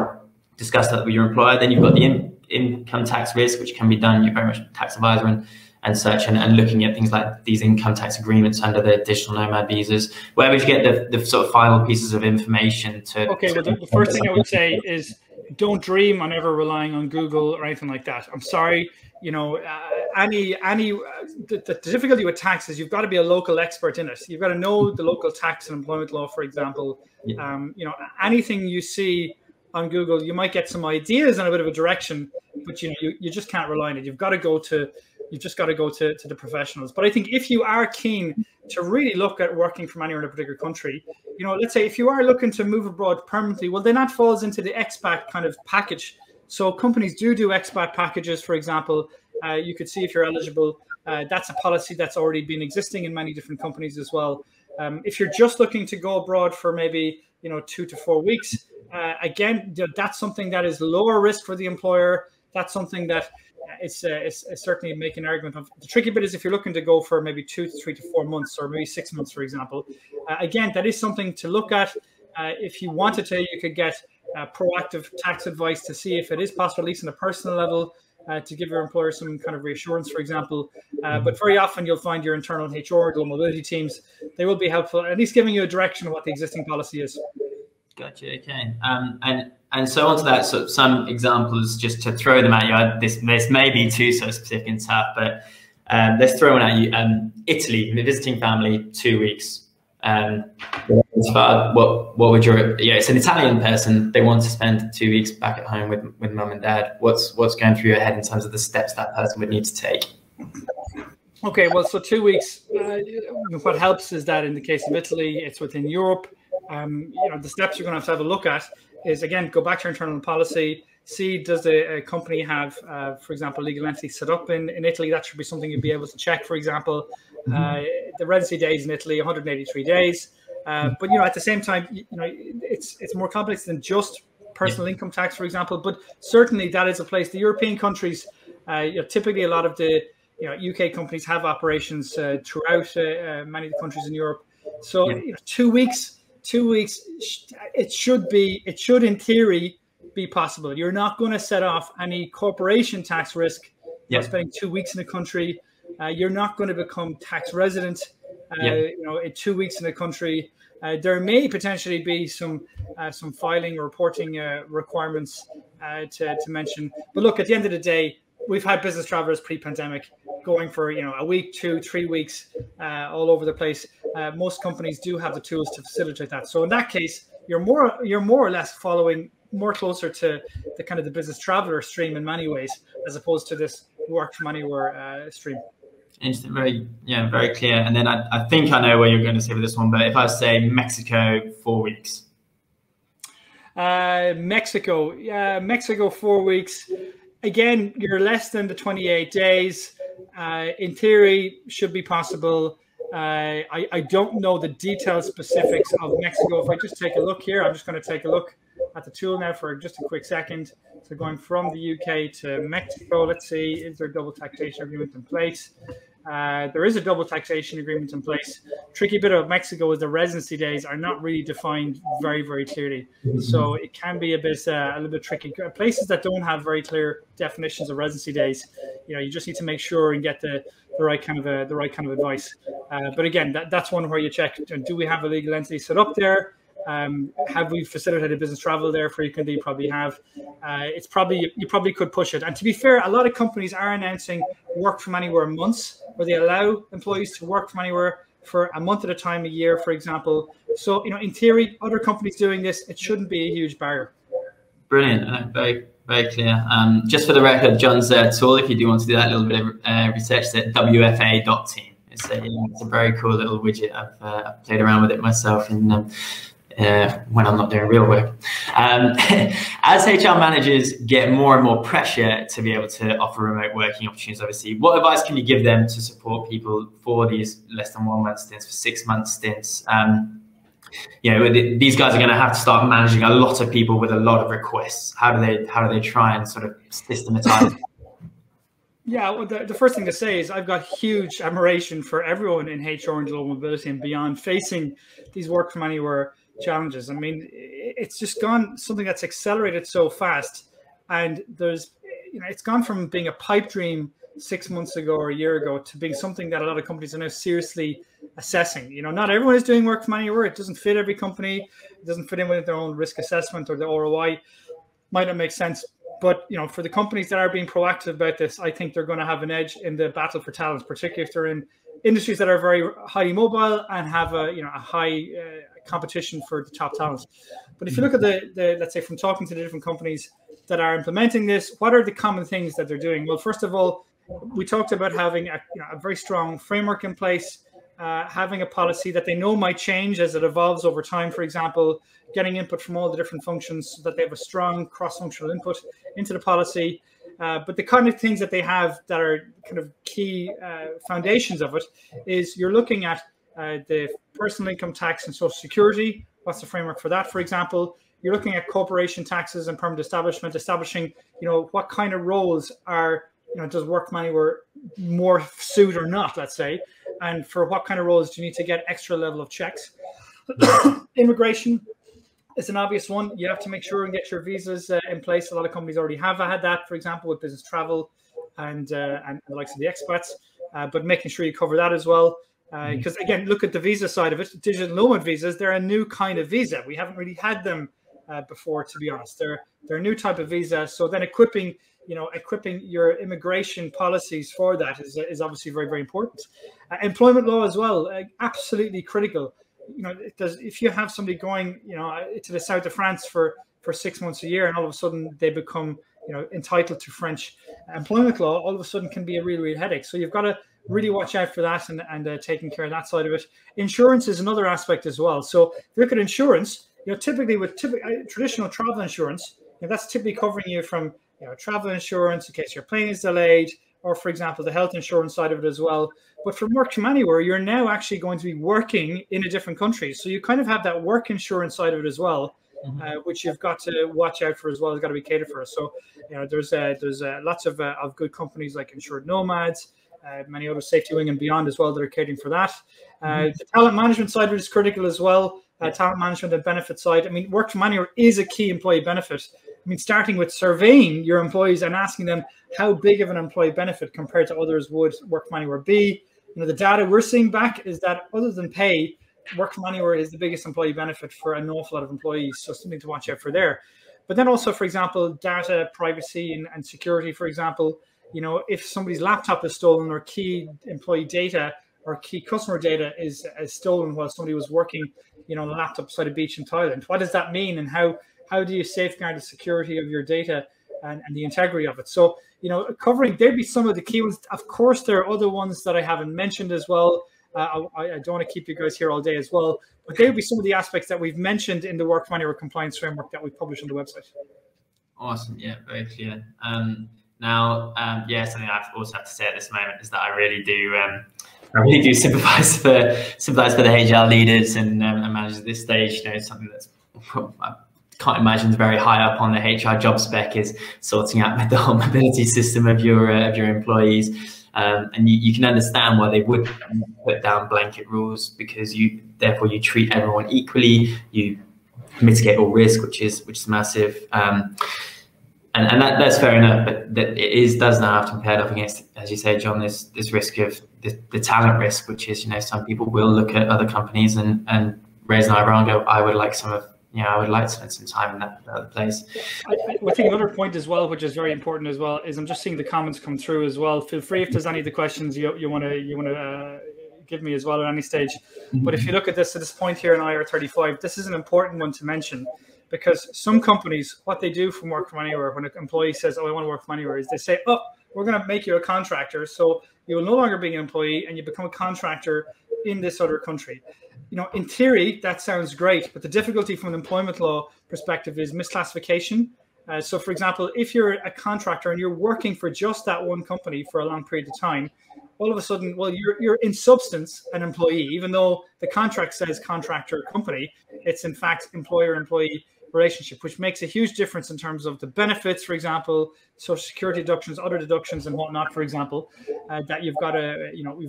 discuss that with your employer. Then you've got the income tax risk, which can be done. You're very much a tax advisor and such, and looking at things like these income tax agreements under the digital nomad visas. Where would you get the sort of final pieces of information to? Okay, well, the first thing I would say is don't dream on ever relying on Google or anything like that. I'm sorry, the difficulty with tax is you've got to be a local expert in it. You've got to know the local tax and employment law, for example. Yeah. Anything you see on Google, you might get some ideas and a bit of a direction, but you just can't rely on it. You've just got to go to the professionals. But I think if you are keen to really look at working from anywhere in a particular country, let's say if you are looking to move abroad permanently, well, then that falls into the expat kind of package. So companies do expat packages, for example. You could see if you're eligible. That's a policy that's already been existing in many different companies as well. If you're just looking to go abroad for maybe 2 to 4 weeks, again, that's something that is lower risk for the employer. That's something that it's certainly making an argument of. The tricky bit is if you're looking to go for maybe 2 to 3 to 4 months or maybe 6 months, for example. Again, that is something to look at. If you wanted to, you could get proactive tax advice to see if it is possible, at least on a personal level, to give your employer some kind of reassurance, for example. But very often you'll find your internal HR, global mobility teams, they will be helpful, at least giving you a direction of what the existing policy is. Gotcha. Okay. And so onto that, so some examples just to throw them at you. This may be too specific and tough, but let's throw one at you. Italy, visiting family, 2 weeks. What would your it's an Italian person. They want to spend 2 weeks back at home with mum and dad. What's going through your head in terms of the steps that person would need to take? Okay, well, so 2 weeks. What helps is that in the case of Italy, it's within Europe. The steps you're going to have a look at is, again, go back to your internal policy, see does the company have, for example, legal entity set up in Italy. That should be something you'd be able to check, for example. The residency days in Italy, 183 days. But, at the same time, it's more complex than just personal income tax, for example. But certainly that is a place. The European countries, typically a lot of the UK companies have operations throughout many of the countries in Europe. So 2 weeks 2 weeks, it should in theory be possible. You're not going to set off any corporation tax risk by spending 2 weeks in the country. You're not going to become tax resident, in 2 weeks in the country. There may potentially be some filing or reporting requirements to mention. But look, at the end of the day, we've had business travelers pre-pandemic going for a week, 2, 3 weeks, all over the place. Most companies do have the tools to facilitate that. So in that case, you're more or less following more closer to the kind of the business traveler stream in many ways, as opposed to this work from anywhere stream. Interesting, very clear. And then I think I know what you're going to say with this one, but if I say Mexico 4 weeks. Mexico 4 weeks. Again, you're less than the 28 days. In theory, should be possible. I don't know the detailed specifics of Mexico. If I just take a look here, I'm just going to take a look at the tool now for just a quick second. So going from the UK to Mexico, let's see, is there a double taxation agreement in place? There is a double taxation agreement in place. Tricky bit of Mexico is the residency days are not really defined very, very clearly. So it can be a little bit tricky. Places that don't have very clear definitions of residency days, you just need to make sure and get the right kind of advice. But again, that's one where you check: do we have a legal entity set up there? Have we facilitated business travel there frequently? You probably have. You probably could push it. And to be fair, a lot of companies are announcing work from anywhere months, where they allow employees to work from anywhere for a month at a time, a year, for example. So, in theory, other companies doing this, it shouldn't be a huge barrier. Brilliant. Very, very clear. Just for the record, John's tool, if you do want to do that little bit of research, is at wfa.team. It's a very cool little widget. I've played around with it myself when I'm not doing real work. As HR managers get more and more pressure to be able to offer remote working opportunities, obviously, what advice can you give them to support people for these less than 1 month stints, for 6 month stints? These guys are going to have to start managing a lot of people with a lot of requests. How do they try and sort of systematize? Yeah, well, the first thing to say is I've got huge admiration for everyone in HR and global mobility and beyond facing these work from anywhere challenges. I mean, it's just gone something that's accelerated so fast, and it's gone from being a pipe dream 6 months ago or a year ago to being something that a lot of companies are now seriously assessing. Not everyone is doing work from anywhere. It doesn't fit every company. It doesn't fit in with their own risk assessment or the ROI. Might not make sense. But for the companies that are being proactive about this, I think they're going to have an edge in the battle for talent, particularly if they're in industries that are very highly mobile and have a high competition for the top talent. But if you look at the let's say, from talking to the different companies that are implementing this, what are the common things that they're doing? Well, first of all, we talked about having a very strong framework in place, having a policy that they know might change as it evolves over time. For example, getting input from all the different functions so that they have a strong cross-functional input into the policy. But the kind of things that they have that are kind of key foundations of it is you're looking at the personal income tax and social security. What's the framework for that, for example? You're looking at corporation taxes and permanent establishment, establishing, what kind of roles are, does work from anywhere more suit or not, let's say, and for what kind of roles do you need to get extra level of checks? Immigration is an obvious one. You have to make sure and get your visas in place. A lot of companies already have had that, for example, with business travel and the likes of the expats, but making sure you cover that as well. Because again, look at the visa side of it. Digital nomad visas, they're a new kind of visa. We haven't really had them before, to be honest. They're a new type of visa. So then equipping your immigration policies for that is obviously very, very important. Employment law as well, absolutely critical. If you have somebody going, to the south of France for 6 months a year, and all of a sudden they become, entitled to French employment law, all of a sudden can be a real, real headache. So you've got to really watch out for that and taking care of that side of it. Insurance is another aspect as well. So if you look at insurance, typically with traditional travel insurance, that's typically covering you from travel insurance in case your plane is delayed, or for example, the health insurance side of it as well. But from work from anywhere, you're now actually going to be working in a different country. So you kind of have that work insurance side of it as well, which you've got to watch out for as well. It's got to be catered for. So there's lots of good companies like Insured Nomads, many other Safety Wing and beyond as well that are catering for that. The talent management side of it is critical as well. talent management and benefit side. I mean, work from anywhere is a key employee benefit. I mean, starting with surveying your employees and asking them how big of an employee benefit compared to others would work from anywhere be. You know, the data we're seeing back is that other than pay, work from anywhere is the biggest employee benefit for an awful lot of employees. So something to watch out for there. But then also, for example, data privacy and security, for example, you know, if somebody's laptop is stolen or key employee data or key customer data is stolen while somebody was working, you know, on a laptop beside a beach in Thailand, what does that mean? And how do you safeguard the security of your data and the integrity of it? So, you know, covering, there'd be some of the key ones. Of course, there are other ones that I haven't mentioned as well. I don't want to keep you guys here all day as well, but there would be some of the aspects that we've mentioned in the work from anywhere compliance framework that we publish on the website. Awesome. Yeah, very clear. Now, yeah, something I also have to say at this moment is that I really do sympathize for the HR leaders and managers at this stage. You know, something that's I can't imagine is very high up on the HR job spec is sorting out the whole mobility system of your employees. And you can understand why they would put down blanket rules, because therefore you treat everyone equally, you mitigate all risk, which is massive. And that's fair enough, but does now have to be paired up against, as you say, John, this risk of the talent risk, which is, you know, some people will look at other companies and raise an eyebrow and go, I would like to spend some time in that other place. I think another point as well, which is very important as well, is I'm just seeing the comments come through as well. Feel free if there's any of the questions you want to give me as well at any stage. But if you look at this point here in IR35, this is an important one to mention, because some companies, what they do from work from anywhere, when an employee says, oh, I want to work from anywhere, is they say, oh, we're going to make you a contractor. So you will no longer be an employee and you become a contractor in this other country. You know, in theory, that sounds great, but the difficulty from an employment law perspective is misclassification. So, for example, if you're a contractor and you're working for just that one company for a long period of time, all of a sudden, well, you're in substance an employee, even though the contract says contractor company. It's in fact employer-employee relationship, which makes a huge difference in terms of the benefits, for example, social security deductions, other deductions and whatnot, for example, that we've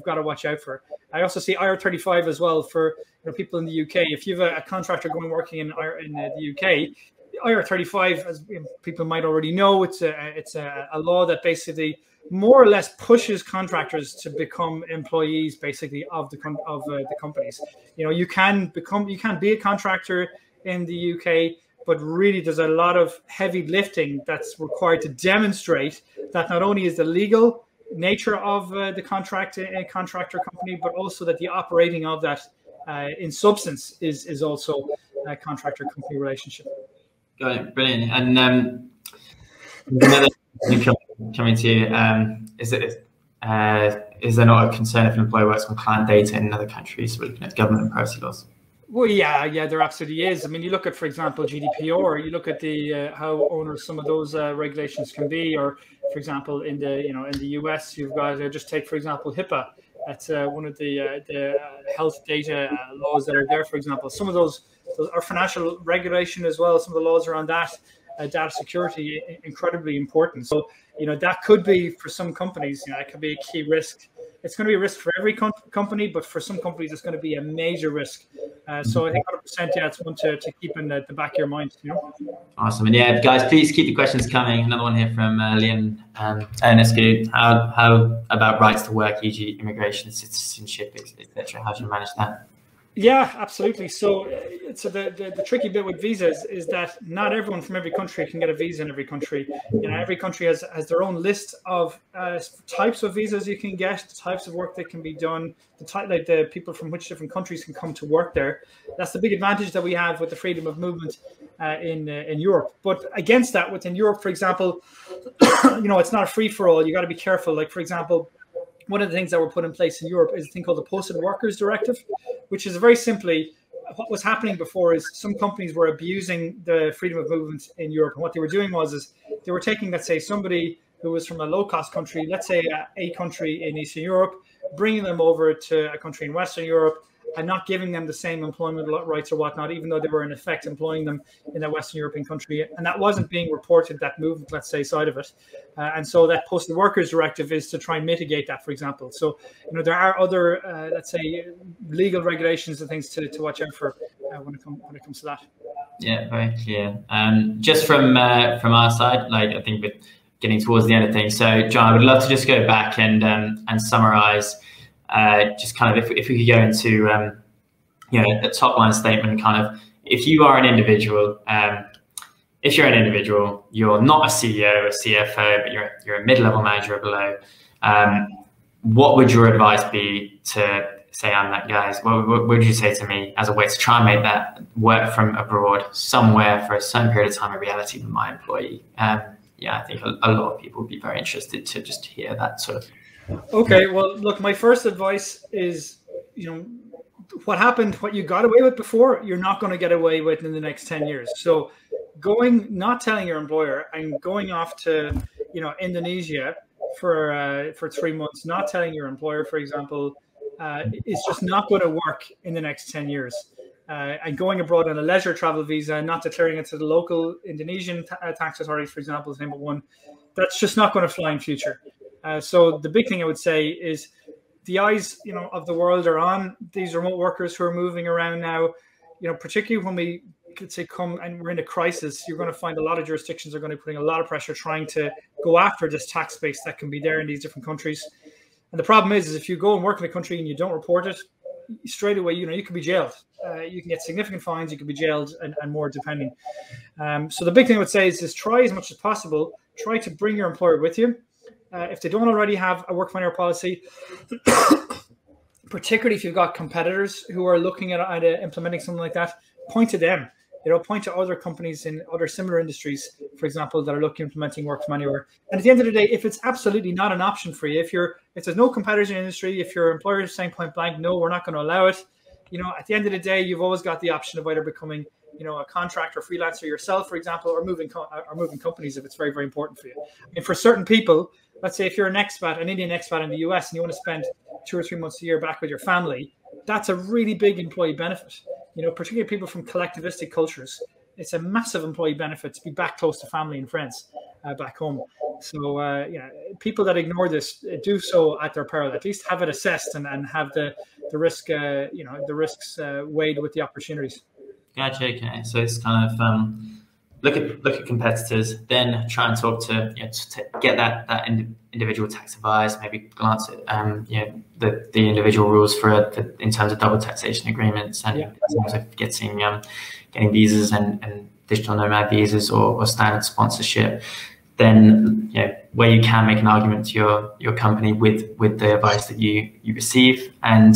got to watch out for. I also see IR35 as well for, you know, people in the UK. If you have a contractor working in the UK, IR35, as people might already know, it's a law that basically more or less pushes contractors to become employees, basically, of the companies. You know, you can be a contractor in the UK, but really there's a lot of heavy lifting that's required to demonstrate that not only is the legal nature of the contract a contractor company, but also that the operating of that in substance is also a contractor company relationship. Got it. Brilliant. And another thing coming to you, is there not a concern if an employer works on client data in other countries? We're looking at government and privacy laws. Well, yeah, there absolutely is. I mean, you look at, for example, GDPR, you look at how onerous some of those regulations can be, or, for example, in the US, you've got just take, for example, HIPAA. That's one of the health data laws that are there, for example. Some of those are financial regulation as well. Some of the laws around that, data security, incredibly important. So, you know, that could be for some companies, you know, it could be a key risk. It's going to be a risk for every company, but for some companies, it's going to be a major risk. So I think 100%, yeah, it's one to keep in the back of your mind. You know? Awesome. And yeah, guys, please keep the questions coming. Another one here from Liam Ernest. How about rights to work, e.g. immigration, citizenship, etc.? How do you manage that? Yeah, absolutely. So the tricky bit with visas is that not everyone from every country can get a visa in every country. You know, every country has their own list of types of visas you can get, the types of work that can be done, the people from which different countries can come to work there. That's the big advantage that we have with the freedom of movement in Europe. But against that, within Europe, for example, you know, it's not a free for all. You got to be careful. Like, for example, one of the things that were put in place in Europe is a thing called the Posted Workers Directive, which is very simply what was happening before is some companies were abusing the freedom of movement in Europe. And what they were doing is they were taking, let's say, somebody who was from a low-cost country, let's say a country in Eastern Europe, bringing them over to a country in Western Europe and not giving them the same employment rights or whatnot, even though they were in effect employing them in that Western European country. And that wasn't being reported, that movement, let's say, side of it. And so that Postal Workers Directive is to try and mitigate that, for example. So, there are other, let's say, legal regulations and things to watch out for when it comes to that. Yeah, very clear. Just from our side, like, I think we're getting towards the end of things. So, John, I would love to just go back and summarize, just kind of if we could go into a top line statement, kind of, if you are an individual, if you're an individual, you're not a CEO, a CFO, but you're a mid-level manager or below, what would your advice be to say, I'm that guy? What would you say to me as a way to try and make that work from abroad somewhere for a certain period of time a reality with my employee? I think a lot of people would be very interested to just hear that sort of. Okay, well, look, my first advice is, what happened, what you got away with before, you're not going to get away with in the next 10 years. So not telling your employer and going off to, Indonesia for 3 months, not telling your employer, for example, is just not going to work in the next 10 years. And going abroad on a leisure travel visa, not declaring it to the local Indonesian tax authority, for example, is number one. That's just not going to fly in future. So the big thing I would say is the eyes, of the world are on these remote workers who are moving around now. Particularly when we could say come and we're in a crisis, you're going to find a lot of jurisdictions are going to be putting a lot of pressure trying to go after this tax base that can be there in these different countries. And the problem is if you go and work in a country and you don't report it, straight away, you can be jailed. You can get significant fines, you can be jailed and more depending. So the big thing I would say is try as much as possible, try to bring your employer with you. If they don't already have a work from anywhere policy, particularly if you've got competitors who are looking at implementing something like that, point to them. Point to other companies in other similar industries, for example, that are looking at implementing work from anywhere. And at the end of the day, if it's absolutely not an option for you, if there's no competitors in the industry, if your employer is saying point blank, no, we're not going to allow it, at the end of the day, you've always got the option of either becoming, a contractor, freelancer yourself, for example, or moving companies if it's very, very important for you. And for certain people, let's say if you're an Indian expat in the US, and you want to spend 2 or 3 months a year back with your family, that's a really big employee benefit. Particularly people from collectivistic cultures, it's a massive employee benefit to be back close to family and friends back home. So, people that ignore this do so at their peril. At least have it assessed and have the risk, the risks weighed with the opportunities. Gotcha. Okay, so it's kind of look at competitors, then try and talk to to get that individual tax advice. Maybe glance at the individual rules for in terms of double taxation agreements and in terms of getting visas and digital nomad visas or standard sponsorship. Then where you can make an argument to your company with the advice that you receive, and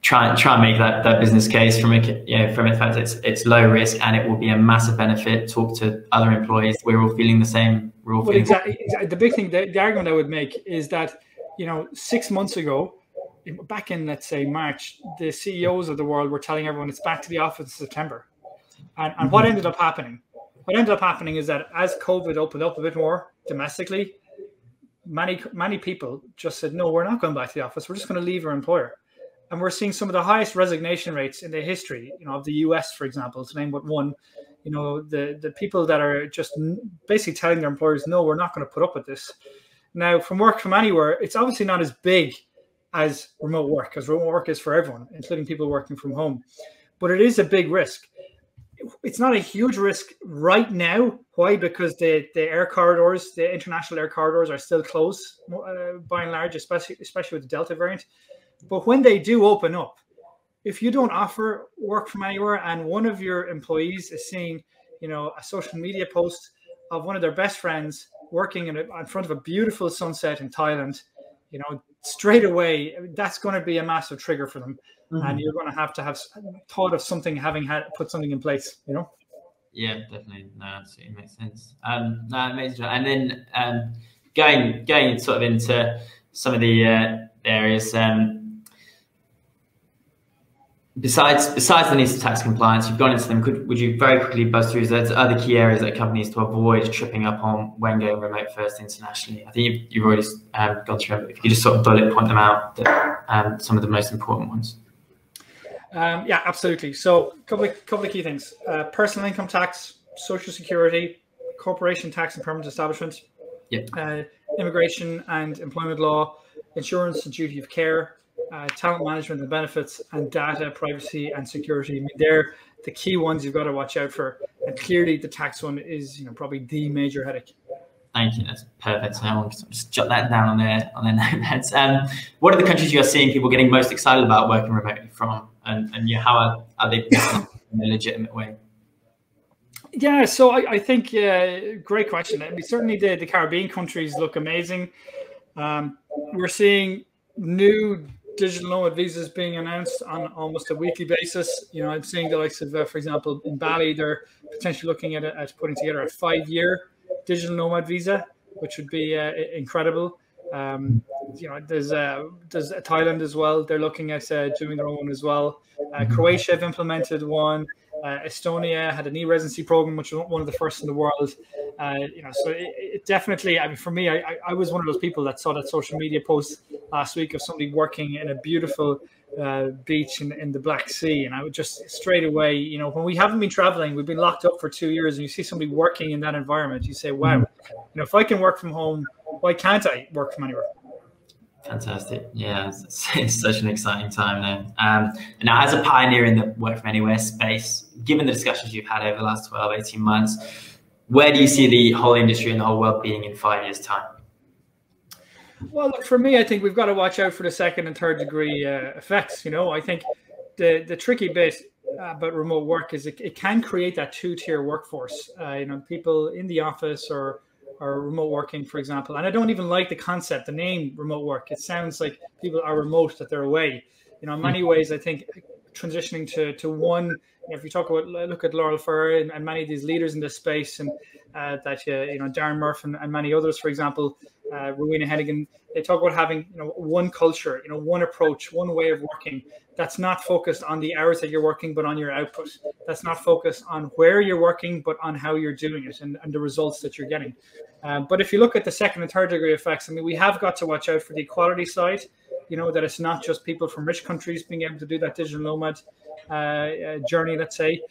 try and make that business case from the fact that it's low risk and it will be a massive benefit. Talk to other employees. We're all feeling the same. Exactly. The big thing, the argument I would make is that 6 months ago, back in, let's say, March, the CEOs of the world were telling everyone it's back to the office in September. And what ended up happening? What ended up happening is that as COVID opened up a bit more domestically, many people just said, no, we're not going back to the office. We're just going to leave our employer. And we're seeing some of the highest resignation rates in the history, of the US, for example, to name but one. The people that are just basically telling their employers, no, we're not going to put up with this. Now, from work from anywhere, it's obviously not as big as remote work, because remote work is for everyone, including people working from home. But it is a big risk. It's not a huge risk right now. Why? Because the air corridors, the international air corridors, are still closed by and large, especially with the Delta variant. But when they do open up, if you don't offer work from anywhere and one of your employees is seeing, a social media post of one of their best friends working in front of a beautiful sunset in Thailand, straight away, that's going to be a massive trigger for them. Mm-hmm. And you're going to have thought of something, having put something in place, Yeah, definitely. No, absolutely makes sense. No, amazing. And then going sort of into some of the areas, besides the needs of tax compliance, you've gone into them. Would you very quickly buzz through those other key areas that companies to avoid tripping up on when going remote first internationally? I think you've already gone through them, but if you could just sort of bullet point them out, some of the most important ones. Yeah, absolutely. So couple of key things: personal income tax, social security, corporation tax and permanent establishment, immigration and employment law, insurance and duty of care, talent management and benefits, and data privacy and security. I mean, they're the key ones you've got to watch out for. And clearly, the tax one is, probably the major headache. Thank you. That's perfect. So I'll just jot that down on their notepads. What are the countries you are seeing people getting most excited about working remotely from, and how are they in a legitimate way? Yeah, so I think great question. I mean, certainly the Caribbean countries look amazing. We're seeing new digital nomad visas being announced on almost a weekly basis. I'm seeing the likes of, for example, in Bali, they're potentially looking at putting together a 5-year digital nomad visa, which would be incredible. There's Thailand as well. They're looking at doing their own as well. Croatia have implemented one. Estonia had an e-residency program, which was one of the first in the world. So it definitely, I mean, for me, I was one of those people that saw that social media post last week of somebody working in a beautiful beach in the Black Sea. And I would just straight away, when we haven't been traveling, we've been locked up for 2 years, and you see somebody working in that environment, you say, wow, if I can work from home, why can't I work from anywhere? Fantastic. Yeah, it's such an exciting time now. Now, as a pioneer in the work from anywhere space, given the discussions you've had over the last 12, 18 months, where do you see the whole industry and the whole world being in 5 years' time? Well, look, for me, I think we've got to watch out for the second and third degree effects. I think the tricky bit about remote work is it can create that two-tier workforce. People in the office or remote working, for example. And I don't even like the concept, the name remote work. It sounds like people are remote, that they're away. In many ways, I think transitioning to one, if you look at Laurel Furr and many of these leaders in this space, and Darren Murphy and many others, for example, Rowena Hennigan, they talk about having one culture, one approach, one way of working that's not focused on the hours that you're working, but on your output. That's not focused on where you're working, but on how you're doing it and the results that you're getting. But if you look at the second and third degree effects, I mean, we have got to watch out for the equality side, that it's not just people from rich countries being able to do that digital nomad journey, let's say.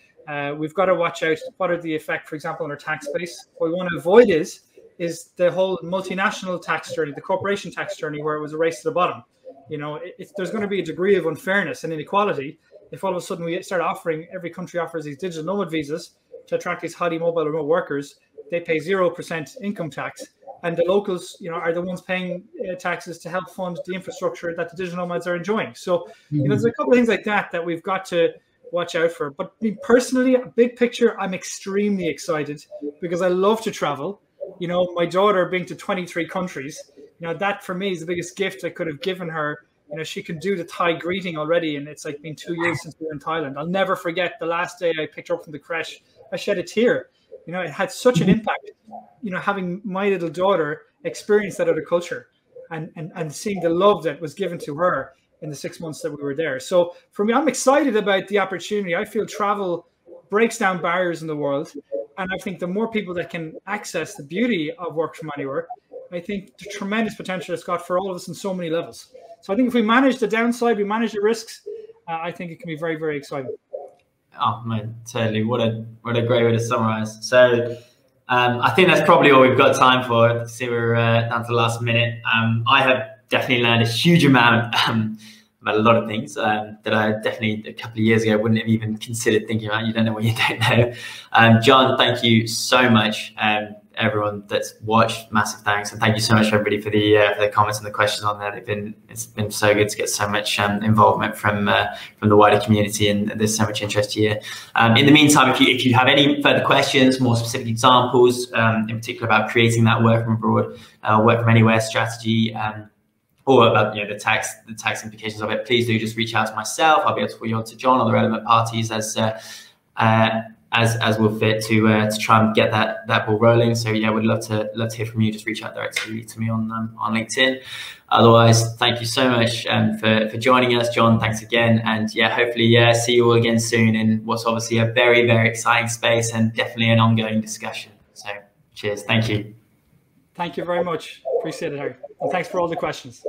We've got to watch out what are the effect, for example, on our tax base. What we want to avoid is the whole multinational tax journey, the corporation tax journey, where it was a race to the bottom. There's going to be a degree of unfairness and inequality if all of a sudden we start every country offers these digital nomad visas to attract these highly mobile remote workers. They pay 0% income tax, and the locals, are the ones paying taxes to help fund the infrastructure that the digital nomads are enjoying. So, there's a couple of things like that we've got to watch out for. But me personally, a big picture, I'm extremely excited because I love to travel. My daughter being to 23 countries, that for me is the biggest gift I could have given her. She can do the Thai greeting already, and it's like been 2 years since we were in Thailand. I'll never forget the last day I picked her up from the creche. I shed a tear. It had such an impact, having my little daughter experience that other culture and seeing the love that was given to her in the 6 months that we were there. So for me, I'm excited about the opportunity. I feel travel breaks down barriers in the world. And I think the more people that can access the beauty of work from anywhere, I think the tremendous potential it's got for all of us on so many levels. So I think if we manage the downside, we manage the risks, I think it can be very, very exciting. Oh man, totally. What a great way to summarize. So I think that's probably all we've got time for. See, we're down to the last minute. I have definitely learned a huge amount about a lot of things that I definitely a couple of years ago wouldn't have even considered thinking about. You don't know what you don't know. John, thank you so much. Everyone that's watched, massive thanks, and thank you so much everybody for the comments and the questions on there. It's been so good to get so much involvement from the wider community, and there's so much interest here. In the meantime, if you have any further questions, more specific examples, in particular about creating that work from abroad, work from anywhere strategy, or about the tax implications of it, please do just reach out to myself. I'll be able to put you on to John or the relevant parties as will fit to try and get that ball rolling. So yeah, we'd love to hear from you. Just reach out directly to me on LinkedIn. Otherwise, thank you so much for joining us, John. Thanks again, and yeah, hopefully see you all again soon in what's obviously a very, very exciting space and definitely an ongoing discussion. So cheers, thank you. Thank you very much. Appreciate it, Harry, and thanks for all the questions.